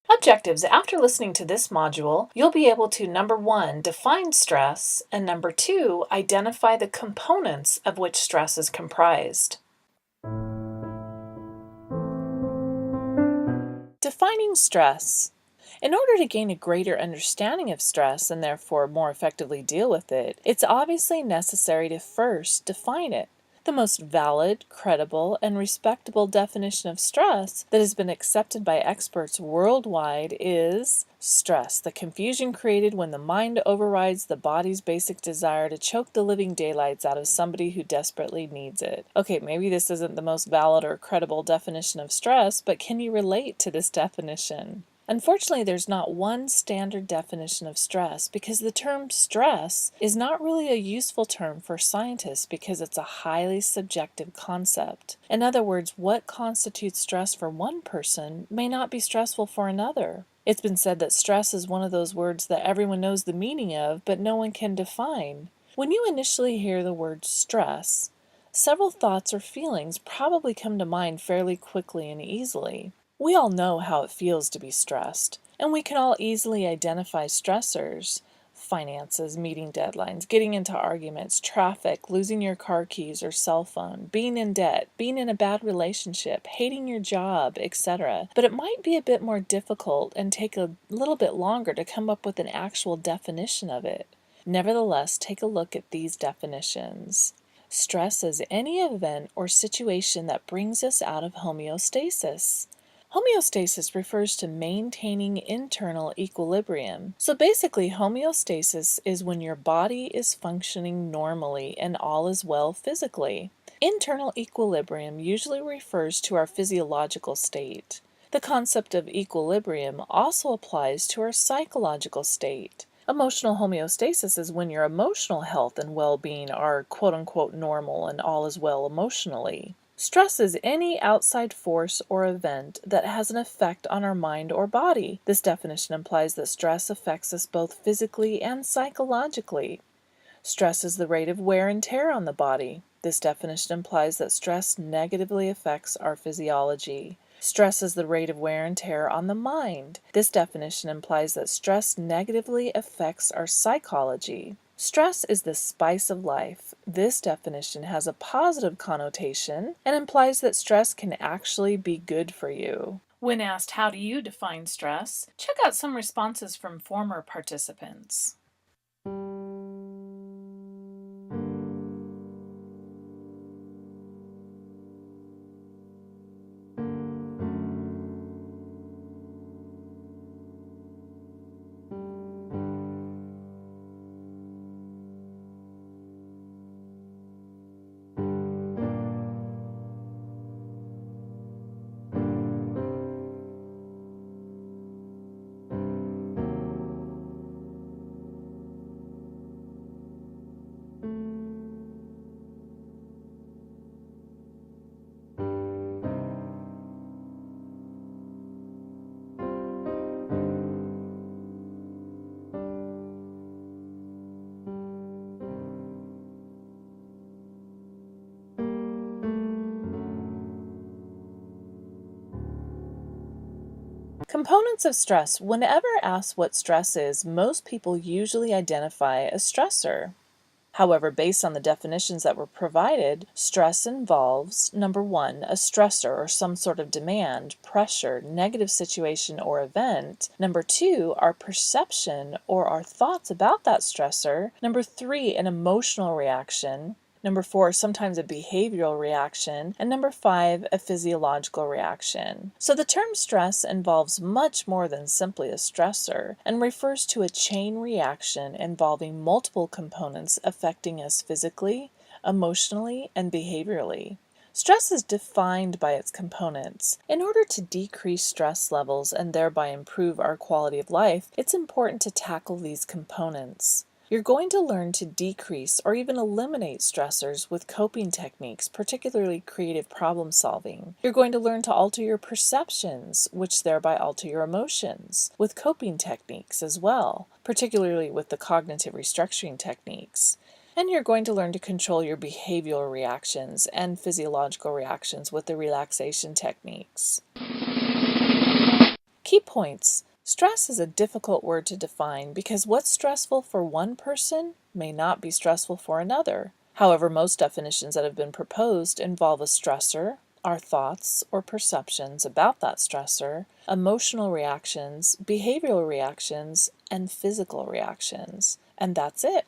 Objectives. After listening to this module, you'll be able to number 1, define stress, and number 2, identify the components of which stress is comprised. Defining stress. In order to gain a greater understanding of stress and therefore more effectively deal with it, it's obviously necessary to first define it. The most valid, credible, and respectable definition of stress that has been accepted by experts worldwide is stress, the confusion created when the mind overrides the body's basic desire to choke the living daylights out of somebody who desperately needs it. Okay, maybe this isn't the most valid or credible definition of stress, but can you relate to this definition? Unfortunately, there's not one standard definition of stress because the term stress is not really a useful term for scientists because it's a highly subjective concept. In other words, what constitutes stress for one person may not be stressful for another. It's been said that stress is one of those words that everyone knows the meaning of, but no one can define. When you initially hear the word stress, several thoughts or feelings probably come to mind fairly quickly and easily. We all know how it feels to be stressed, and we can all easily identify stressors. Finances, meeting deadlines, getting into arguments, traffic, losing your car keys or cell phone, being in debt, being in a bad relationship, hating your job, etc. But it might be a bit more difficult and take a little bit longer to come up with an actual definition of it. Nevertheless, take a look at these definitions. Stress is any event or situation that brings us out of homeostasis. Homeostasis refers to maintaining internal equilibrium. So basically, homeostasis is when your body is functioning normally and all is well physically. Internal equilibrium usually refers to our physiological state. The concept of equilibrium also applies to our psychological state. Emotional homeostasis is when your emotional health and well-being are quote-unquote normal and all is well emotionally. Stress is any outside force or event that has an effect on our mind or body. This definition implies that stress affects us both physically and psychologically. Stress is the rate of wear and tear on the body. This definition implies that stress negatively affects our physiology. Stress is the rate of wear and tear on the mind. This definition implies that stress negatively affects our psychology. Stress is the spice of life. This definition has a positive connotation and implies that stress can actually be good for you. When asked, how do you define stress? Check out some responses from former participants. Components of stress. Whenever asked what stress is, most people usually identify a stressor. However, based on the definitions that were provided, stress involves, number 1, a stressor or some sort of demand, pressure, negative situation or event. Number 2, our perception or our thoughts about that stressor. Number 3, an emotional reaction. Number 4, sometimes a behavioral reaction. And number 5, a physiological reaction. So the term stress involves much more than simply a stressor and refers to a chain reaction involving multiple components affecting us physically, emotionally, and behaviorally. Stress is defined by its components. In order to decrease stress levels and thereby improve our quality of life, it's important to tackle these components. You're going to learn to decrease or even eliminate stressors with coping techniques, particularly creative problem solving. You're going to learn to alter your perceptions, which thereby alter your emotions, with coping techniques as well, particularly with the cognitive restructuring techniques. And you're going to learn to control your behavioral reactions and physiological reactions with the relaxation techniques. Key points. Stress is a difficult word to define because what's stressful for one person may not be stressful for another. However, most definitions that have been proposed involve a stressor, our thoughts or perceptions about that stressor, emotional reactions, behavioral reactions, and physical reactions. And that's it.